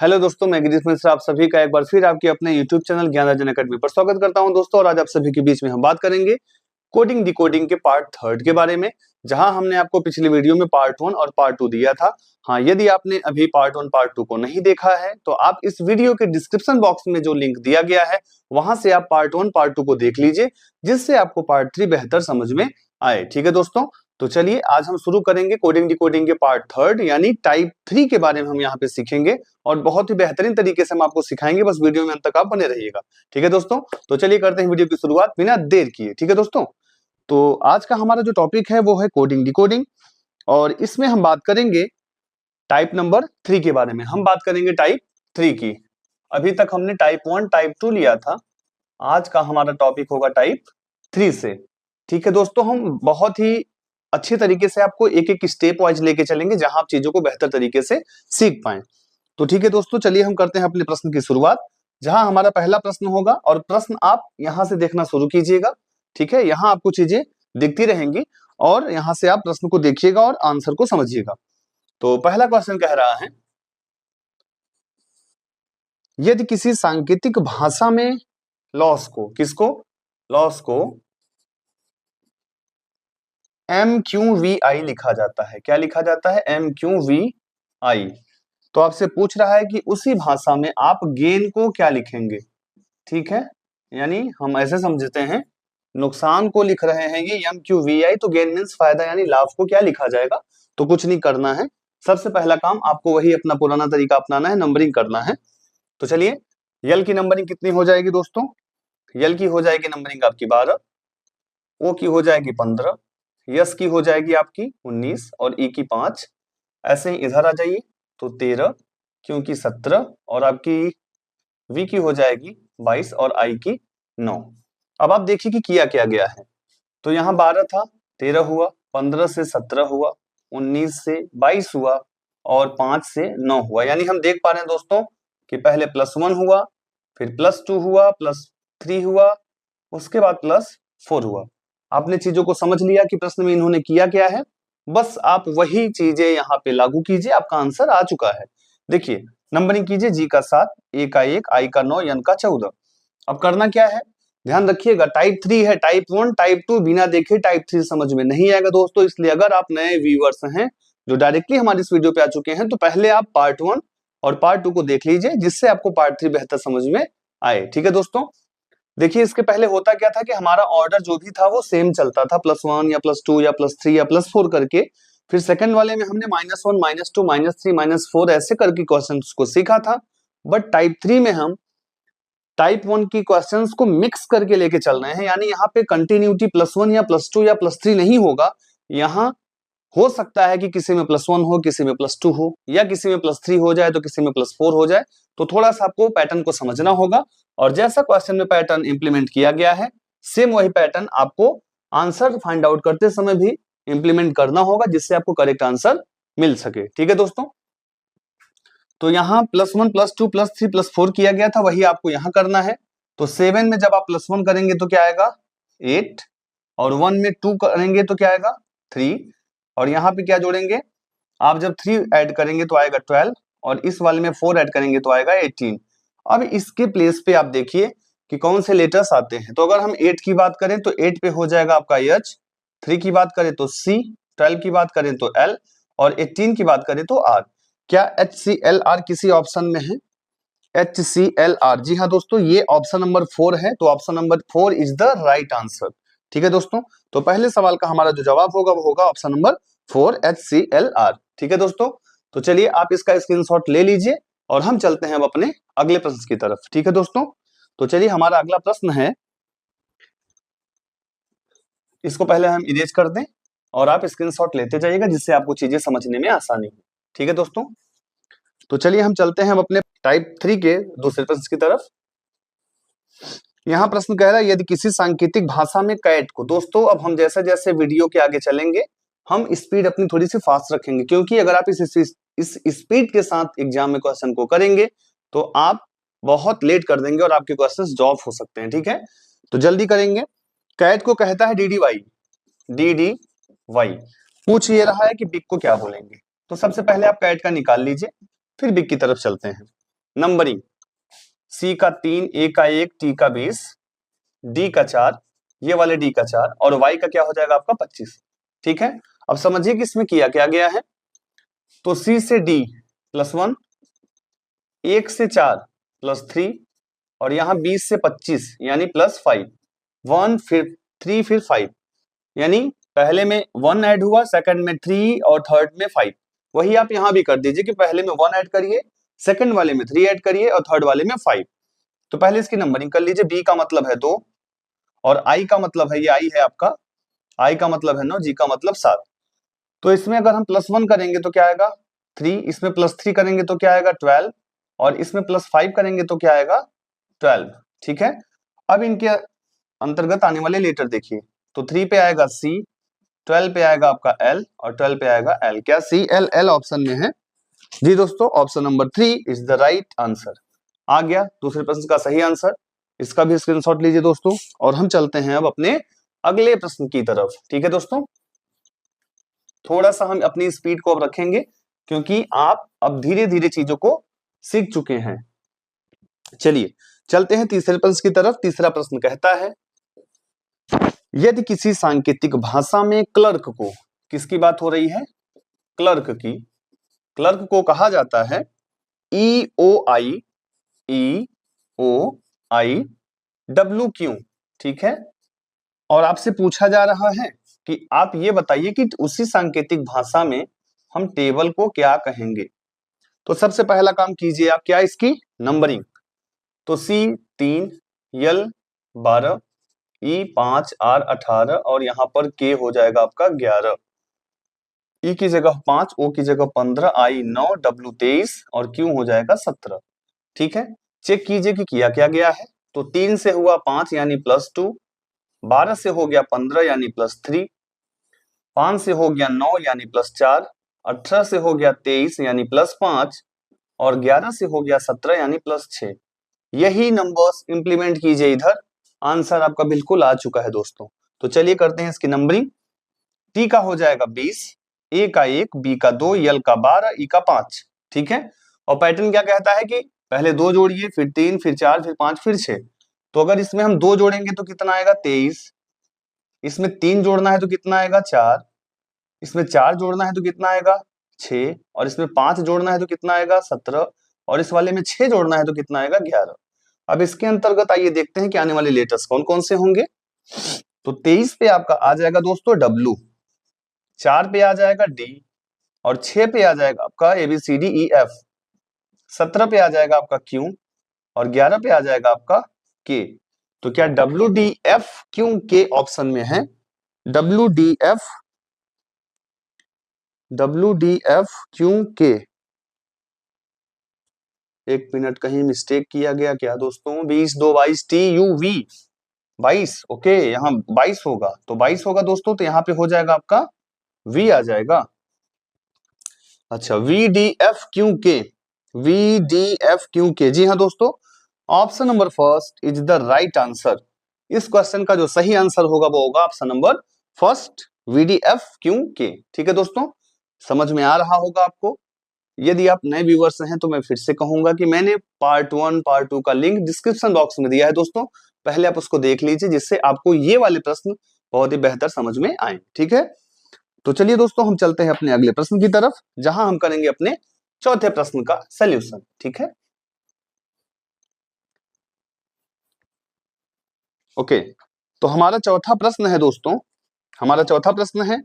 Hello दोस्तों, मैं गिरीश मिश्रा आप सभी का एक बार फिर आपके अपने YouTube चैनल ज्ञानार्जन अकेडमी पर स्वागत करता हूं दोस्तों। और आज आप सभी के बीच में हम बात करेंगे कोडिंग डिकोडिंग के पार्ट थर्ड के बारे में, जहां हमने आपको पिछली वीडियो में पार्ट 1 और पार्ट 2 दिया था। हाँ, यदि आपने अभी पार्ट 1 पार्ट 2 को नहीं देखा है तो आप इस वीडियो के डिस्क्रिप्शन बॉक्स में जो लिंक दिया गया है वहां से आप पार्ट 1 पार्ट 2 को देख लीजिए, जिससे आपको पार्ट 3 बेहतर समझ में आए। ठीक है दोस्तों, तो चलिए आज हम शुरू करेंगे कोडिंग डिकोडिंग के पार्ट थर्ड यानी टाइप 3 के बारे में हम यहाँ पे सीखेंगे और बहुत ही बेहतरीन तरीके से हम आपको सिखाएंगे। बस वीडियो में अंत तक आप बने रहिएगा। ठीक है दोस्तों, तो चलिए करते हैं वीडियो की शुरुआत बिना देर किए। ठीक है दोस्तों, तो आज का हमारा जो टॉपिक है वो है कोडिंग डिकोडिंग और इसमें हम बात करेंगे टाइप नंबर 3 के बारे में। हम बात करेंगे टाइप 3 की। अभी तक हमने टाइप 1 टाइप 2 लिया था, आज का हमारा टॉपिक होगा टाइप 3 से। ठीक है दोस्तों, हम बहुत ही अच्छी तरीके से आपको एक एक स्टेप वाइज लेके चलेंगे जहां आप चीजों को बेहतर तरीके से सीख पाएं। तो ठीक है दोस्तों, चलिए हम करते हैं अपने प्रश्न की शुरुआत, जहां हमारा पहला प्रश्न होगा और प्रश्न आप यहां से देखना शुरू कीजिएगा। ठीक है, यहां आपको चीजें दिखती रहेंगी और यहां से आप प्रश्न को देखिएगा और आंसर को समझिएगा। तो पहला क्वेश्चन कह रहा है, यदि किसी सांकेतिक भाषा में लॉस को MQVI लिखा जाता है। क्या लिखा जाता है? MQVI। तो आपसे पूछ रहा है कि उसी भाषा में आप गेन को क्या लिखेंगे। ठीक है, यानी हम ऐसे समझते हैं नुकसान को लिख रहे हैं ये MQVI, तो गेन मीन्स फायदा यानी लाभ को क्या लिखा जाएगा। तो कुछ नहीं करना है, सबसे पहला काम आपको वही अपना पुराना तरीका अपनाना है, नंबरिंग करना है। तो चलिए, यल की नंबरिंग कितनी हो जाएगी दोस्तों? यल की हो जाएगी नंबरिंग आपकी 12, ओ की हो जाएगी 15, यस की हो जाएगी आपकी 19 और ई की 5। ऐसे ही इधर आ जाइए तो 13, क्यू की 17 और आपकी वी की हो जाएगी 22 और आई की 9। अब आप देखिए कि किया क्या गया है। तो यहाँ 12 था, 13 हुआ, 15 से 17 हुआ, 19 से 22 हुआ और 5 से 9 हुआ। यानी हम देख पा रहे हैं दोस्तों कि पहले +1 हुआ, फिर +2 हुआ, +3 हुआ, उसके बाद +4 हुआ। आपने चीजों को समझ लिया कि प्रश्न में इन्होंने किया क्या है। बस आप वही चीजें यहाँ पे लागू कीजिए, आपका आंसर आ चुका है। देखिए, नंबरिंग कीजिए, जी का 7, ए का 1, आई का 9, एन का 14। अब करना क्या है, ध्यान रखिएगा, टाइप 3 है, टाइप 1 टाइप 2 बिना देखे टाइप 3 समझ में नहीं आएगा दोस्तों। इसलिए अगर आप नए व्यूअर्स हैं जो डायरेक्टली हमारी इस वीडियो पे आ चुके हैं, तो पहले आप पार्ट 1 और पार्ट 2 को देख लीजिए, जिससे आपको पार्ट 3 बेहतर समझ में आए। ठीक है दोस्तों, देखिए इसके पहले होता क्या था कि हमारा ऑर्डर जो भी था वो सेम चलता था, +1 या +2 या +3 या +4 करके। फिर सेकंड वाले में हमने -1 -2 -3 -4 ऐसे करके क्वेश्चंस को सीखा था। बट टाइप 3 में हम टाइप 1 की क्वेश्चंस को मिक्स करके लेके चल रहे हैं, यानी यहाँ पे कंटिन्यूटी +1 या +2 या +3 नहीं होगा। यहाँ हो सकता है कि किसी में +1 हो, किसी में +2 हो, या किसी में +3 हो जाए तो किसी में +4 हो जाए। तो थोड़ा सा आपको पैटर्न को समझना होगा और जैसा क्वेश्चन में पैटर्न इंप्लीमेंट किया गया है, सेम वही पैटर्न आपको आंसर फाइंड आउट करते समय भी इंप्लीमेंट करना होगा, जिससे आपको करेक्ट आंसर मिल सके। ठीक है दोस्तों, तो यहाँ +1 +2 +3 +4 किया गया था, वही आपको यहाँ करना है। तो 7 में जब आप +1 करेंगे तो क्या आएगा 8 और 1 में 2 करेंगे तो क्या आएगा 3 और यहाँ पे क्या जोड़ेंगे, आप जब 3 ऐड करेंगे तो आएगा 12 और इस वाले में 4 ऐड करेंगे तो आएगा 18। अब इसके प्लेस पे आप देखिए कि कौन से लेटर्स आते हैं। तो अगर हम 8 की बात करें तो 8 पे हो जाएगा आपका H, 3 की बात करें तो C, 12 की बात करें तो L और 18 की बात करें तो R। क्या HCLR किसी ऑप्शन में है? HCLR, जी हाँ दोस्तों, ये ऑप्शन नंबर 4 है, तो option number 4 is the right answer. ठीक है दोस्तों, तो पहले सवाल का हमारा जो जवाब होगा वो होगा ऑप्शन नंबर 4 HCLR। ठीक है दोस्तों, तो चलिए आप इसका स्क्रीनशॉट ले लीजिए और हम चलते हैं अब अपने अगले प्रश्न की तरफ। ठीक है दोस्तों, तो चलिए हमारा अगला प्रश्न है, इसको पहले हम इरेज कर दें और आप स्क्रीनशॉट लेते जाइएगा, जिससे आपको चीजें समझने में आसानी हो। ठीक है दोस्तों, तो चलिए हम चलते हैं अब अपने टाइप 3 के दूसरे प्रश्न की तरफ। यहाँ प्रश्न कह रहा है, यदि किसी सांकेतिक भाषा में कैट को, दोस्तों अब हम जैसे जैसे वीडियो के आगे चलेंगे हम स्पीड अपनी थोड़ी सी फास्ट रखेंगे, क्योंकि अगर आप इस स्पीड के साथ एग्जाम में क्वेश्चन को करेंगे तो आप बहुत लेट कर देंगे और आपके क्वेश्चंस ड्रॉप हो सकते हैं। ठीक है, तो जल्दी करेंगे। कैट को कहता है DDY। पूछ ये रहा है कि बिग को क्या बोलेंगे। तो सबसे पहले आप कैट का निकाल लीजिए, फिर बिग की तरफ चलते हैं। नंबरिंग, सी का 3, ए का 1, टी का 20, डी का 4, ये वाले डी का 4 और वाई का क्या हो जाएगा आपका 25। ठीक है, अब समझिए कि इसमें किया क्या गया है। तो सी से डी +1, 1 से 4 +3 और यहाँ 20 से 25 यानी +5, 1 फिर 3 फिर 5, यानी पहले में 1 ऐड हुआ, सेकंड में 3 और थर्ड में 5। वही आप यहां भी कर दीजिए कि पहले में 1 ऐड करिए, सेकंड वाले में 3 ऐड करिए और थर्ड वाले में 5। तो पहले इसकी नंबरिंग कर लीजिए। बी का मतलब है 2 और आई का मतलब है, ये आई है आपका, आई का मतलब है 9, जी का मतलब 7। तो इसमें अगर हम +1 करेंगे तो क्या आएगा 3, इसमें +3 करेंगे तो क्या आएगा 12 और इसमें +5 करेंगे तो क्या आएगा 12। ठीक है, अब इनके अंतर्गत आने वाले लेटर देखिए। तो 3 पे आएगा सी, 12 पे आएगा आपका एल और 12 पे आएगा एल। क्या सी एल एल ऑप्शन में है? जी दोस्तों, option number 3 is the right answer. आ गया दूसरे प्रश्न का सही आंसर। इसका भी स्क्रीनशॉट लीजिए दोस्तों और हम चलते हैं अब अपने अगले प्रश्न की तरफ। ठीक है दोस्तों, थोड़ा सा हम अपनी स्पीड को अब रखेंगे क्योंकि आप अब धीरे धीरे चीजों को सीख चुके हैं। चलिए चलते हैं तीसरे प्रश्न की तरफ। तीसरा प्रश्न कहता है, यदि किसी सांकेतिक भाषा में क्लर्क को, किसकी बात हो रही है? क्लर्क की। क्लर्क को कहा जाता है EOI, EOI WQ। ठीक है, और आपसे पूछा जा रहा है कि आप ये बताइए कि उसी सांकेतिक भाषा में हम टेबल को क्या कहेंगे। तो सबसे पहला काम कीजिए आप, क्या इसकी नंबरिंग। तो C3, L 12, E5, R 18 और यहाँ पर K हो जाएगा आपका 11। E की जगह 5, O की जगह 15, I 9, W 23 और Q हो जाएगा 17। ठीक है, चेक कीजिए कि किया क्या गया है। तो 3 से हुआ 5 यानी +2, 12 से हो गया 15 यानी +3, 5 से हो गया 9 यानी +4, 18 से हो गया 23 यानी +5 और 11 से हो गया 17 यानी +6। यही नंबर्स इंप्लीमेंट कीजिए इधर, आंसर आपका बिल्कुल आ चुका है दोस्तों। तो चलिए करते हैं इसकी नंबरिंग। टी का हो जाएगा 20, ए का 1, बी का 2, एल का 12, ई का 5। ठीक है, और पैटर्न क्या कहता है कि पहले 2 जोड़िए, फिर 3, फिर 4, फिर 5, फिर 6। तो अगर इसमें हम 2 जोड़ेंगे तो कितना आएगा 23, इसमें 3 जोड़ना है तो कितना आएगा 4, इसमें 4 जोड़ना है तो कितना आएगा 6 और इसमें 5 जोड़ना है तो कितना आएगा 17 और इस वाले में 6 जोड़ना है तो कितना आएगा 11। अब इसके अंतर्गत आइए देखते हैं कि आने वाले लेटर्स कौन कौन से होंगे। तो 23 पे आपका आ जाएगा दोस्तों W, 4 पे आ जाएगा D और 6 पे आ जाएगा आपका ABCDEF, 17 पे आ जाएगा आपका Q और 11 पे आ जाएगा आपका K। तो क्या WDFQK ऑप्शन में है? WDFQK। एक मिनट, कहीं मिस्टेक किया गया क्या दोस्तों? 20 2 22 TUV 22। ओके, यहाँ 22 होगा तो 22 होगा दोस्तों, तो यहाँ पे हो जाएगा आपका V आ जाएगा। अच्छा, VDFQK, VDFQK, जी हाँ दोस्तों, option number first is the right answer. इस क्वेश्चन का जो सही आंसर होगा वो होगा ऑप्शन नंबर फर्स्ट, VDFQK। ठीक है दोस्तों, समझ में आ रहा होगा आपको। यदि आप नए व्यूवर्स हैं तो मैं फिर से कहूंगा कि मैंने पार्ट 1 पार्ट 2 का लिंक डिस्क्रिप्शन बॉक्स में दिया है दोस्तों, पहले आप उसको देख लीजिए जिससे आपको ये वाले प्रश्न बहुत ही बेहतर समझ में आए। ठीक है, तो चलिए दोस्तों हम चलते हैं अपने अगले प्रश्न की तरफ, जहां हम करेंगे अपने चौथे प्रश्न का सॉल्यूशन। ठीक है, ओके, तो हमारा चौथा प्रश्न है दोस्तों, हमारा चौथा प्रश्न है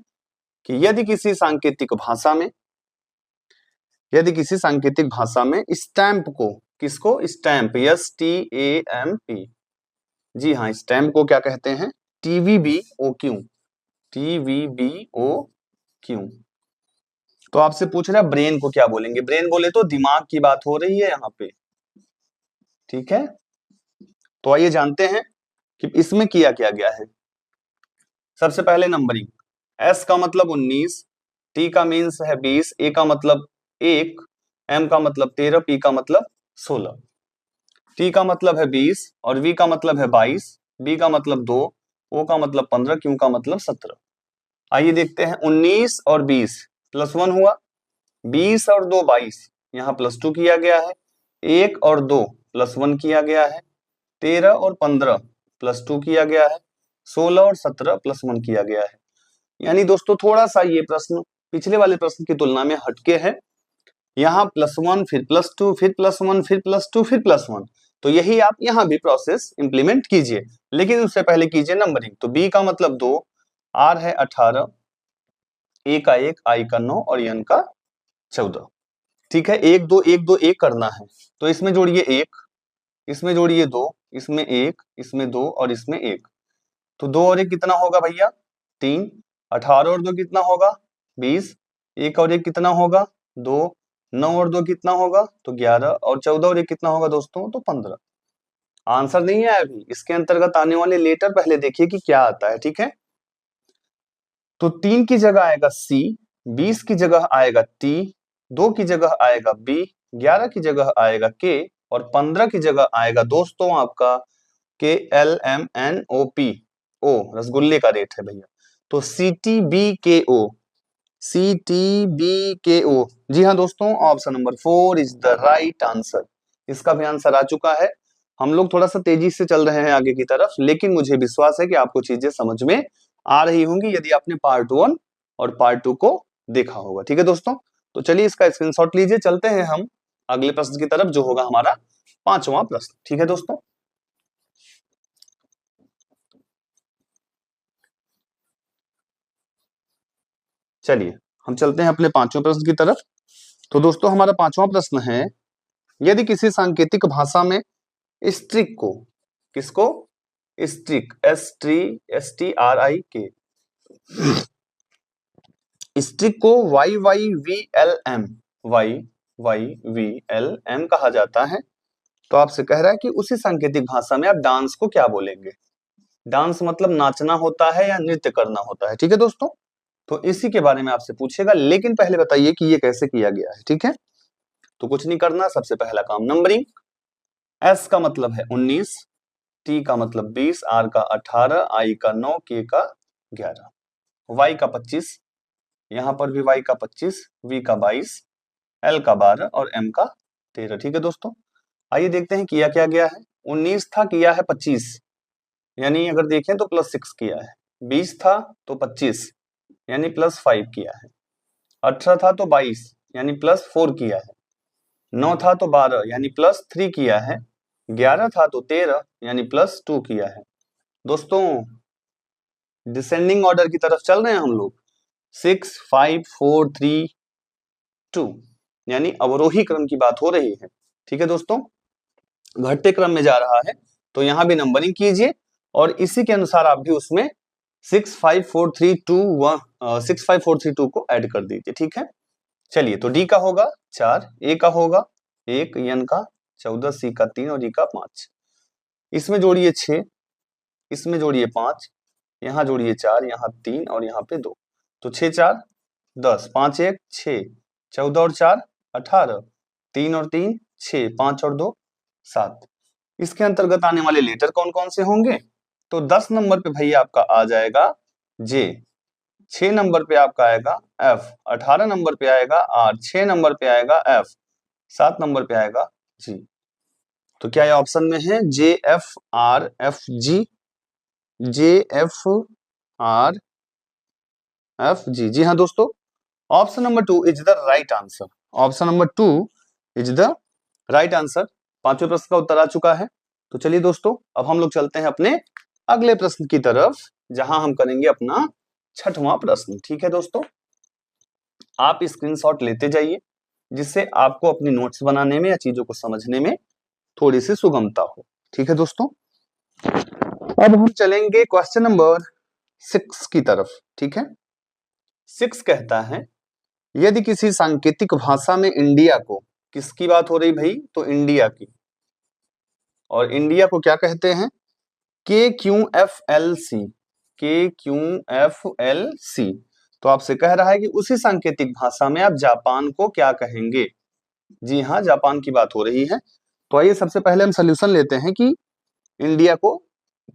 कि यदि किसी सांकेतिक भाषा में, यदि किसी सांकेतिक भाषा में स्टैंप को, किसको? स्टैंप, STAMP, जी हाँ, स्टैंप को क्या कहते हैं? TVBOQ, TVBOQ। तो आपसे पूछ रहा है ब्रेन को क्या बोलेंगे? ब्रेन बोले तो दिमाग की बात हो रही है यहाँ पे। ठीक है, तो आइए जानते हैं कि इसमें किया क्या गया है। सबसे पहले नंबरिंग, S का मतलब 19, T का मीन्स है 20, A का मतलब 1, M का मतलब 13, P का मतलब 16। T का मतलब है 20 और V का मतलब है 22, B का मतलब 2, O का मतलब 15, Q का मतलब 17। आइए देखते हैं, 19 और 20 +1 हुआ, 20 और 2 22, यहाँ +2 किया गया है, 1 और 2 +1 किया गया है, 13 और 15 +2 किया गया है, 16 और 17 +1 किया गया है। यानी दोस्तों थोड़ा सा ये प्रश्न पिछले वाले प्रश्न की तुलना में हटके है। यहाँ +1 फिर +2 फिर +1 फिर +2 फिर +1, तो यही आप यहाँ भी प्रोसेस इंप्लीमेंट कीजिए, लेकिन उससे पहले कीजिए नंबरिंग। तो B का मतलब 2, R है 18, A का 1, I का 9 और N का 14। ठीक है, 1 2 1 2 1 करना है, तो इसमें जोड़िए 1, इसमें जोड़िए 2, इसमें 1, इसमें 2 और इसमें 1। तो 2 और 1 कितना होगा भैया? 3। 18 और 2 कितना होगा? 20। 1 और 1 कितना होगा? 2। 9 और 2 कितना होगा? तो 11 और 14 और 1 कितना होगा दोस्तों? तो 15। आंसर नहीं है अभी, इसके अंतर्गत आने वाले लेटर पहले देखिए कि क्या आता है। ठीक है, तो 3 की जगह आएगा C, 20 की जगह आएगा T, 2 की जगह आएगा B, 11 की जगह आएगा K और 15 की जगह आएगा दोस्तों आपका KLMNOP। ओ रसगुल्ले का रेट है भैया, तो CTBKO। CTBKO, जी हाँ दोस्तों, option number 4 is the right answer. इसका भी आंसर आ चुका है। हम लोग थोड़ा सा तेजी से चल रहे हैं आगे की तरफ, लेकिन मुझे विश्वास है कि आपको चीजें समझ में आ रही होंगी यदि आपने पार्ट 1 और पार्ट 2 को देखा होगा। ठीक है दोस्तों, तो चलिए इसका स्क्रीनशॉट लीजिए, चलते हैं हम अगले प्रश्न की तरफ जो होगा हमारा 5वां प्रश्न। ठीक है दोस्तों, चलिए हम चलते हैं अपने 5वें प्रश्न की तरफ। तो दोस्तों हमारा 5वां प्रश्न है, यदि किसी सांकेतिक भाषा में स्ट्रिक को, किसको? स्ट्रिक, STRIK, स्ट्रिक को YYVLM, YYVLM कहा जाता है। तो आपसे कह रहा है कि उसी सांकेतिक भाषा में आप डांस को क्या बोलेंगे? डांस मतलब नाचना होता है या नृत्य करना होता है। ठीक है दोस्तों, तो इसी के बारे में आपसे पूछेगा, लेकिन पहले बताइए कि ये कैसे किया गया है। ठीक है, तो कुछ नहीं करना, सबसे पहला काम नंबरिंग। S का मतलब है 19, T का मतलब 20, R का 18, I का 9, K का 11, Y का 25, यहां पर भी Y का 25, V का 22, L का 12 और M का 13। ठीक है दोस्तों, आइए देखते हैं किया क्या गया है। 19 था, किया है 25, यानी अगर देखें तो +6 किया है। 20 था तो 25 यानी +5 किया है। 18 था तो 22 यानी +4 किया है। 9 था तो 12 यानी +3 किया है। 11 था तो 13 यानी +2 किया है। दोस्तों डिसेंडिंग ऑर्डर की तरफ चल रहे हैं हम लोग, 6 5 4 3 2, यानी अवरोही क्रम की बात हो रही है। ठीक है दोस्तों, घटते क्रम में जा रहा है, तो यहां भी नंबरिंग कीजिए और इसी के अनुसार आप भी उसमें 6 5 4 3 2 1 6 5 4 3 2 को ऐड कर दीजिए। ठीक है, चलिए तो डी का होगा 4, ए का होगा 1, एन का 14, सी का 3 और ई का 5। इसमें जोड़िए 6, इसमें जोड़िए 5, यहाँ जोड़िए 4, यहाँ 3 और यहाँ पे 2। तो 6 4 10, 5 1 6, 14 और 4 18, 3 और 3 6, 5 और 2 7। इसके अंतर्गत आने वाले लेटर कौन कौन से होंगे? तो 10 नंबर पे भैया आपका आ जाएगा जे, 6 नंबर पे आपका आएगा एफ, 18 नंबर पे आएगा आर, 6 नंबर पे आएगा एफ, 7 नंबर पे आएगा जी। तो क्या ये ऑप्शन में है JFRFG, JFRFG? जी हाँ दोस्तों, option number 2 is the right answer. Option number 2 is the right answer. 5वें प्रश्न का उत्तर आ चुका है। तो चलिए दोस्तों, अब हम लोग चलते हैं अपने अगले प्रश्न की तरफ, जहां हम करेंगे अपना 6वां प्रश्न। ठीक है दोस्तों, आप स्क्रीनशॉट लेते जाइए, जिससे आपको अपनी नोट्स बनाने में या चीजों को समझने में थोड़ी सी सुगमता हो। ठीक है दोस्तों, अब हम चलेंगे क्वेश्चन नंबर 6 की तरफ। ठीक है, 6 कहता है, यदि किसी सांकेतिक भाषा में इंडिया को, किसकी बात हो रही भाई? तो इंडिया की, और इंडिया को क्या कहते हैं? KQFLC, KQFLC। तो आपसे कह रहा है कि उसी सांकेतिक भाषा में आप जापान को क्या कहेंगे? जी हाँ, जापान की बात हो रही है। तो आइए सबसे पहले हम सोल्यूशन लेते हैं कि इंडिया को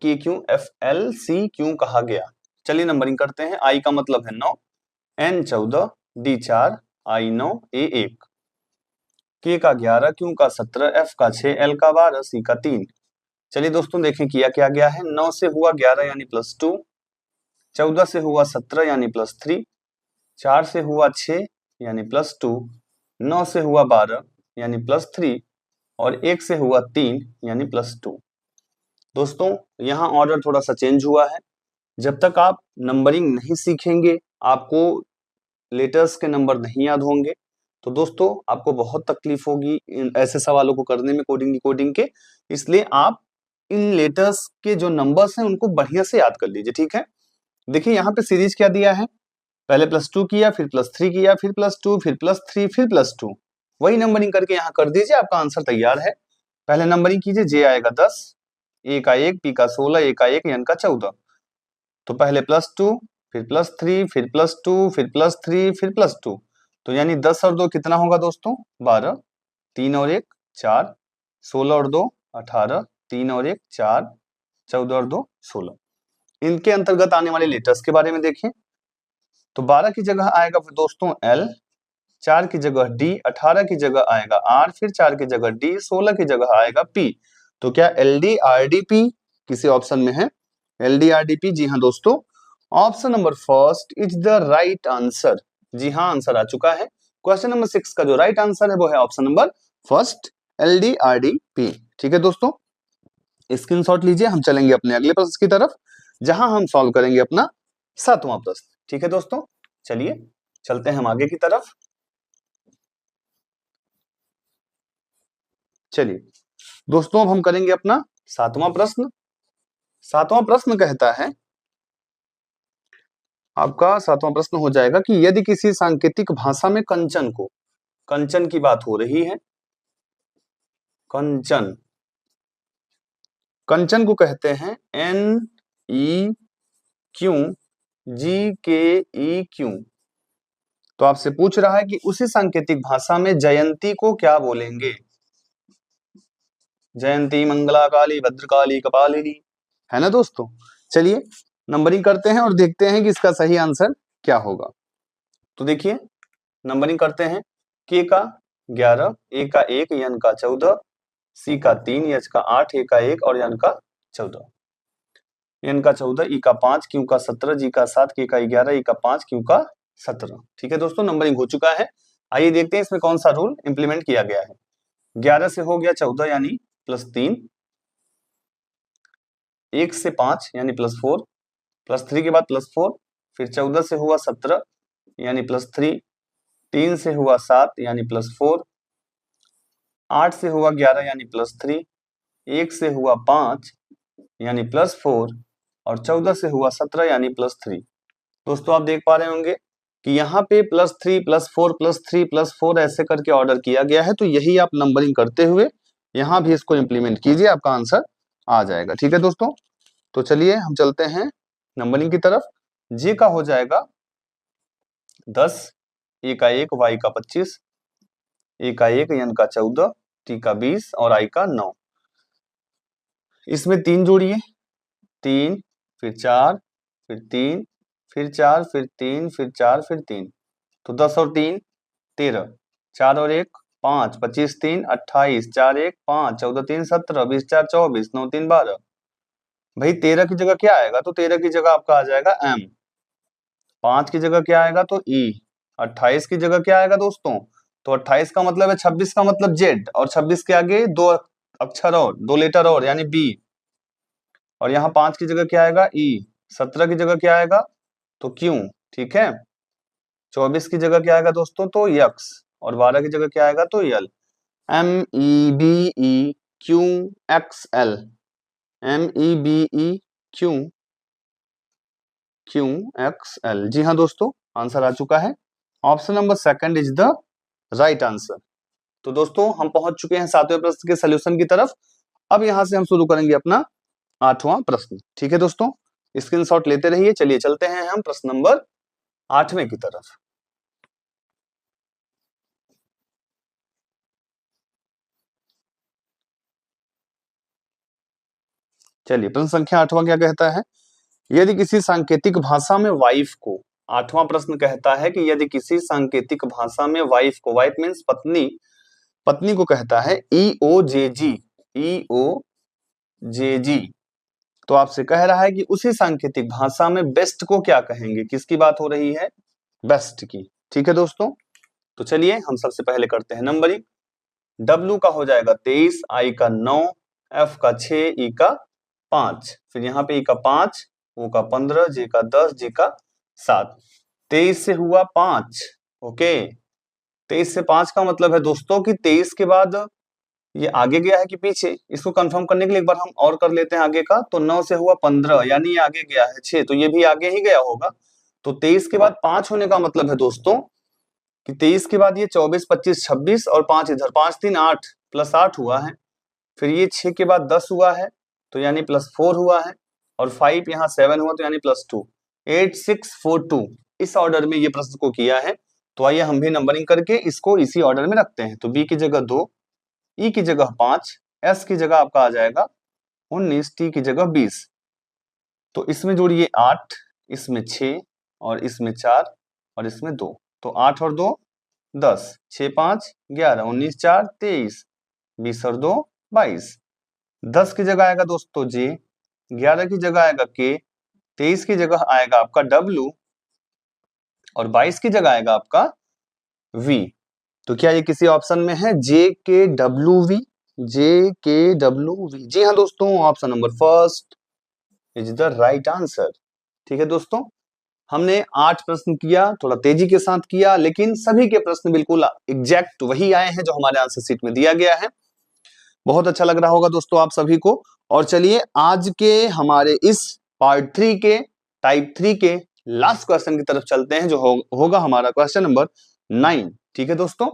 KQFLC क्यों कहा गया। चलिए नंबरिंग करते हैं। आई का मतलब है 9, N 14, D 4, I 9, A 1। के का 11, क्यू का 17, एफ का 6, एल का 12, सी का 3। चलिए दोस्तों देखें किया क्या गया है। 9 से हुआ 11 यानी +2, 14 से हुआ 17 यानी +3, 4 से हुआ 6 यानी +2, 9 से हुआ 12 यानी +3 और 1 से हुआ 3 यानी +2। दोस्तों यहाँ ऑर्डर थोड़ा सा चेंज हुआ है। जब तक आप नंबरिंग नहीं सीखेंगे, आपको लेटर्स के नंबर नहीं याद होंगे, तो दोस्तों आपको बहुत तकलीफ होगी ऐसे सवालों को करने में कोडिंग डिकोडिंग के। इसलिए आप इन लेटर्स के जो नंबर्स हैं उनको बढ़िया से याद कर लीजिए, ठीक है। देखिए यहाँ पे सीरीज क्या दिया है, पहले +2 किया, फिर +3 किया, फिर +2, फिर +3, फिर +2, वही नंबरिंग करके यहाँ कर दीजिए, आपका आंसर तैयार है। पहले नंबरिंग कीजिए, जे आएगा 10, ए का 1, पी का 16, ए का 1, एन का 14। तो पहले +2, फिर +3, फिर +2, फिर +3, फिर +2, तो यानी 10 और 2 कितना होगा दोस्तों, 12, 3 और 1 4, 16 और 2 18, 3 और 1 4, 14 और 2 16। इनके अंतर्गत आने वाले लेटर्स के बारे में देखें, तो 12 की जगह आएगा दोस्तों एल, 4 की जगह डी, 18 की जगह आएगा आर, फिर 4 की जगह डी, 16 की जगह आएगा पी। तो क्या L D R D P किसी ऑप्शन में है, L D R D P? जी हाँ दोस्तों, option number first is the right answer. जी हाँ, आंसर आ चुका है। क्वेश्चन नंबर 6 का जो राइट आंसर है वो है option number first, L D R D P. ठीक है दोस्तों, स्क्रीनशॉट लीजिए, हम चलेंगे अपने अगले प्रश्न की तरफ, जहां हम सॉल्व करेंगे अपना 7वां प्रश्न। ठीक है दोस्तों, चलिए चलते हैं हम आगे की तरफ। चलिए दोस्तों, अब हम करेंगे अपना 7वां प्रश्न। 7वां प्रश्न कहता है, आपका 7वां प्रश्न हो जाएगा कि यदि किसी सांकेतिक भाषा में कंचन को, कंचन की बात हो रही है, कंचन, कंचन को कहते हैं NEQGKEQ। तो आपसे पूछ रहा है कि उसी सांकेतिक भाषा में जयंती को क्या बोलेंगे। जयंती मंगला काली भद्रकाली कपालिनी, है ना दोस्तों। चलिए नंबरिंग करते हैं और देखते हैं कि इसका सही आंसर क्या होगा। तो देखिए नंबरिंग करते हैं, के का 11, ए का 1, एन का 14, सी का 3, एच का 8, ए का 1 और एन का 14। एन का 14, ई का 5, क्यू का 17, जी का 7, के का 11, ई का 5, क्यू का 17। ठीक है दोस्तों, नंबरिंग हो चुका है। आइए देखते हैं इसमें कौन सा रूल इंप्लीमेंट किया गया है। 11 से हो गया 14 यानी +3, 1 से 5 यानी +4, +3 के बाद +4, फिर 14 से हुआ 17 यानी +3, 3 से हुआ 7 यानी +4, 8 से हुआ 11 यानी +3, 1 से हुआ 5 यानी +4 और 14 से हुआ 17 यानी +3। दोस्तों आप देख पा रहे होंगे कि यहाँ पे +3 +4 +3 +4 ऐसे करके ऑर्डर किया गया है। तो यही आप नंबरिंग करते हुए यहाँ भी इसको इंप्लीमेंट कीजिए, आपका आंसर आ जाएगा। ठीक है दोस्तों, तो चलिए हम चलते हैं नंबरिंग की तरफ। जे का हो जाएगा 10, ए का 1, वाई का 25, ए का 1, एन का 14, टी का 20 और आई का 9। इसमें 3 जोड़िए, 3 फिर 4 फिर 3 फिर 4 फिर 3 फिर 4 फिर 3, तो 10 और 3 13, 4 और 1 5, 25 3 28, 4 1 5, 14 3 17, 20 4 24, 9 3 12। भाई 13 की जगह क्या आएगा, तो 13 की जगह आपका आ जाएगा एम, 5 की जगह क्या आएगा तो ई, 28 की जगह क्या आएगा दोस्तों, तो 28 का मतलब है 26 का मतलब जेड, और 26 के आगे 2 अक्षर और 2 लेटर और यानी बी, और यहाँ 5 की जगह क्या आएगा ई, 17 की जगह क्या आएगा तो क्यू, ठीक है। 24 की जगह क्या आएगा दोस्तों तो यक्स, और 12 की जगह क्या आएगा तो यल। MEBEQXL, MEBEQQXL। जी हाँ दोस्तों, आंसर आ चुका है। Option number second is the right answer. तो दोस्तों हम पहुंच चुके हैं 7वें प्रश्न के सोल्यूशन की तरफ। अब यहां से हम शुरू करेंगे अपना 8वां प्रश्न। ठीक है दोस्तों, स्क्रीनशॉट लेते रहिए। चलिए चलते हैं हम प्रश्न नंबर 8वें की तरफ। चलिए प्रश्न संख्या 8वां क्या कहता है, यदि किसी सांकेतिक भाषा में वाइफ को, 8वां प्रश्न कहता है कि यदि किसी सांकेतिक भाषा में वाइफ को, वाइफ मीन्स पत्नी, पत्नी को कहता है EOJG, EOJG। तो आपसे कह रहा है कि उसी सांकेतिक भाषा में बेस्ट को क्या कहेंगे, किसकी बात हो रही है, बेस्ट की। ठीक है दोस्तों, तो चलिए हम सबसे पहले करते हैं नंबरिंग। W का हो जाएगा 23, I का 9, F का 6, E का 5, फिर यहाँ पे E का 5, O का 15, J का 10, G का 7। 23 से हुआ 5, ओके। 23 से 5 का मतलब है दोस्तों कि 23 के बाद ये आगे गया है कि पीछे, इसको कंफर्म करने के लिए एक बार हम और कर लेते हैं आगे का। तो 9 से हुआ 15, यानी ये आगे गया है 6, तो ये भी आगे ही गया होगा। तो 23 के बाद 5 होने का मतलब है दोस्तों कि 23 के बाद ये 24, 25, 26 और 5 इधर, 5 3 8 प्लस 8 हुआ है। फिर ये 6 के बाद 10 हुआ है, तो यानी +4 हुआ है, और 5 यहाँ 7 हुआ, तो यानी +2, 8 6 4 2। इस ऑर्डर में ये प्रश्न को किया है। तो आइए हम भी नंबरिंग करके इसको इसी ऑर्डर में रखते हैं। तो बी की जगह 2, ई की जगह 5, एस की जगह आपका आ जाएगा 19, टी की जगह 20। तो इसमें जोड़िए 8, इसमें 6 और इसमें 4 और इसमें 2, तो 8 और 2 10, 6 5 11, 19 4 23, 20 और 2 22। 10 की जगह आएगा दोस्तों जे, 11 की जगह आएगा के, 23 की जगह आएगा आपका डब्ल्यू और 22 की जगह आएगा आपका वी। तो क्या ये किसी ऑप्शन में है जे के डब्ल्यू वी, जे के डब्ल्यू वी? जी हाँ दोस्तों, option number first is the right answer. ठीक है दोस्तों, हमने 8 प्रश्न किया, थोड़ा तेजी के साथ किया, लेकिन सभी के प्रश्न बिल्कुल एग्जैक्ट वही आए हैं जो हमारे आंसर शीट में दिया गया है। बहुत अच्छा लग रहा होगा दोस्तों आप सभी को। और चलिए आज के हमारे इस पार्ट 3 के टाइप 3 के लास्ट क्वेश्चन की तरफ चलते हैं, जो होगा हमारा क्वेश्चन नंबर 9। ठीक है दोस्तों,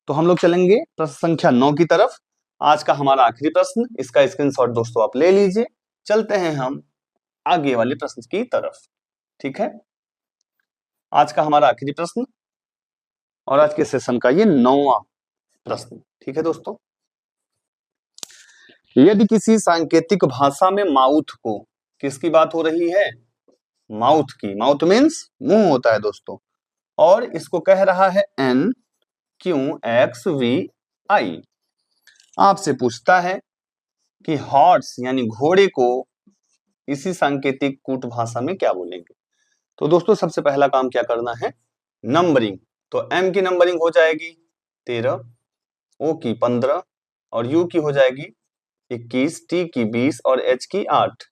तो हम लोग चलेंगे प्रश्न संख्या 9 की तरफ। आज का हमारा आखिरी प्रश्न, इसका स्क्रीनशॉट दोस्तों आप ले लीजिए। चलते हैं हम आगे वाले प्रश्न की तरफ। ठीक है, आज का हमारा आखिरी प्रश्न और आज के सेशन का ये 9वां प्रश्न। ठीक है दोस्तों, यदि किसी सांकेतिक भाषा में माउथ को, किसकी बात हो रही है, माउथ की, माउथ मीन्स मुंह होता है दोस्तों, और इसको कह रहा है NQXVI। आपसे पूछता है कि हॉर्स यानी घोड़े को इसी सांकेतिक कूट भाषा में क्या बोलेंगे। तो दोस्तों सबसे पहला काम क्या करना है, नंबरिंग। तो M की नंबरिंग हो जाएगी 13, O की 15 और U की हो जाएगी 21, T की 20 और H की 8,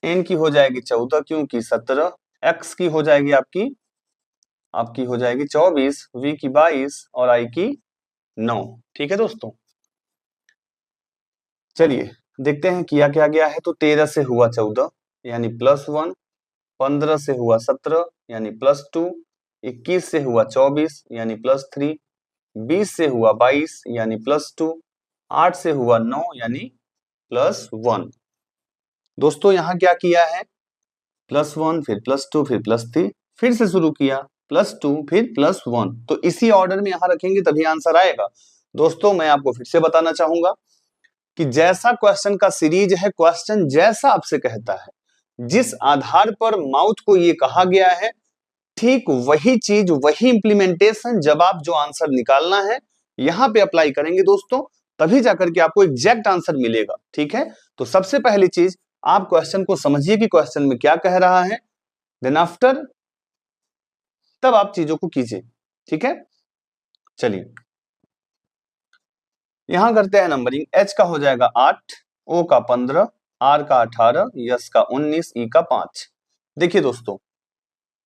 N की हो जाएगी 14, Q की 17, X की हो जाएगी आपकी हो जाएगी 24, V की 22 और I की 9। ठीक है दोस्तों, चलिए देखते हैं किया क्या गया है। तो 13 से हुआ 14 यानी +1, 15 से हुआ 17 यानी +2, 21 से हुआ 24 यानी +3, 20 से हुआ 22 यानी +2, 8 से हुआ 9 यानी +1। दोस्तों यहाँ क्या किया है, +1 फिर +2 फिर +3, फिर से शुरू किया +2 फिर +1। तो इसी ऑर्डर में यहाँ रखेंगे तभी आंसर आएगा। दोस्तों मैं आपको फिर से बताना चाहूंगा कि जैसा क्वेश्चन का सीरीज है, क्वेश्चन जैसा आपसे कहता है, जिस आधार पर माउथ को ये कहा गया है, ठीक वही चीज, वही इंप्लीमेंटेशन जब आप जो आंसर निकालना है यहां पे अप्लाई करेंगे दोस्तों, तभी जाकर के आपको एग्जैक्ट आंसर मिलेगा। ठीक है, तो सबसे पहली चीज आप क्वेश्चन को समझिए कि क्वेश्चन में क्या कह रहा है, देन आफ्टर तब आप चीजों को कीजिए। ठीक है, चलिए यहां करते हैं नंबरिंग। H का हो जाएगा 8, O का 15, R का 18, S का 19, E का 5। देखिए दोस्तों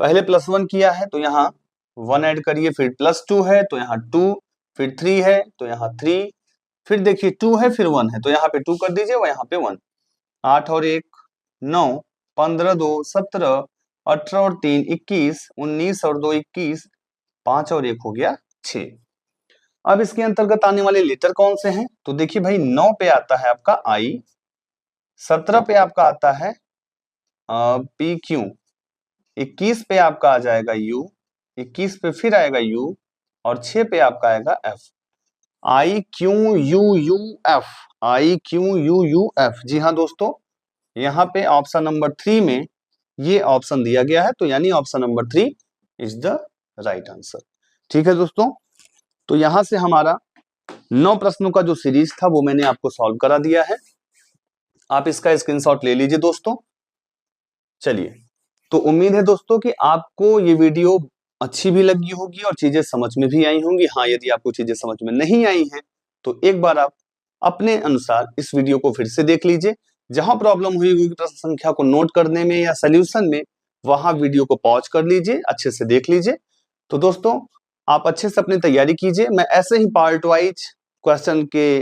पहले +1 किया है तो यहाँ 1 ऐड करिए, फिर +2 है तो यहाँ 2, फिर 3 है तो यहाँ 3, फिर देखिए 2 है फिर 1 है तो यहाँ पे 2 कर दीजिए और यहाँ पे 1। 8 और 1 9, 15 2 17, 18 और 3 21, 19 और 2 21, 5 और 1 हो गया 6। अब इसके अंतर्गत आने वाले लेटर कौन से हैं, तो देखिए भाई 9 पे आता है आपका I, 17 पे आपका आता है PQ, 21 पे आपका आ जाएगा U, 21 पे फिर आएगा U और 6 पे आपका आएगा F। IQUUF, IQUUF। जी हाँ दोस्तों, यहाँ पे ऑप्शन नंबर 3 में ये ऑप्शन दिया गया है, तो यानी option number 3 is the right answer. ठीक है दोस्तों, तो यहां से हमारा 9 प्रश्नों का जो सीरीज था वो मैंने आपको सॉल्व करा दिया है। आप इसका स्क्रीनशॉट ले लीजिए दोस्तों। चलिए, तो उम्मीद है दोस्तों कि आपको ये वीडियो अच्छी भी लगी होगी और चीजें समझ में भी आई होंगी। हाँ, यदि आपको चीजें समझ में नहीं आई हैं तो एक बार आप अपने अनुसार इस वीडियो को फिर से देख लीजिए। जहां प्रॉब्लम हुई होगी प्रश्न संख्या को नोट करने में या सोल्यूशन में, वहां वीडियो को पॉज कर लीजिए, अच्छे से देख लीजिए। तो दोस्तों, आप अच्छे से अपनी तैयारी कीजिए। मैं ऐसे ही पार्ट वाइज क्वेश्चन के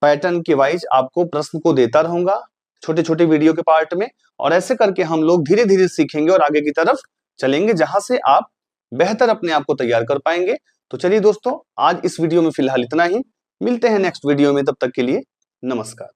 पैटर्न के वाइज आपको प्रश्न को देता रहूंगा छोटे छोटे वीडियो के पार्ट में, और ऐसे करके हम लोग धीरे धीरे सीखेंगे और आगे की तरफ चलेंगे, जहां से आप बेहतर अपने आप को तैयार कर पाएंगे। तो चलिए दोस्तों, आज इस वीडियो में फिलहाल इतना ही। मिलते हैं नेक्स्ट वीडियो में, तब तक के लिए नमस्कार।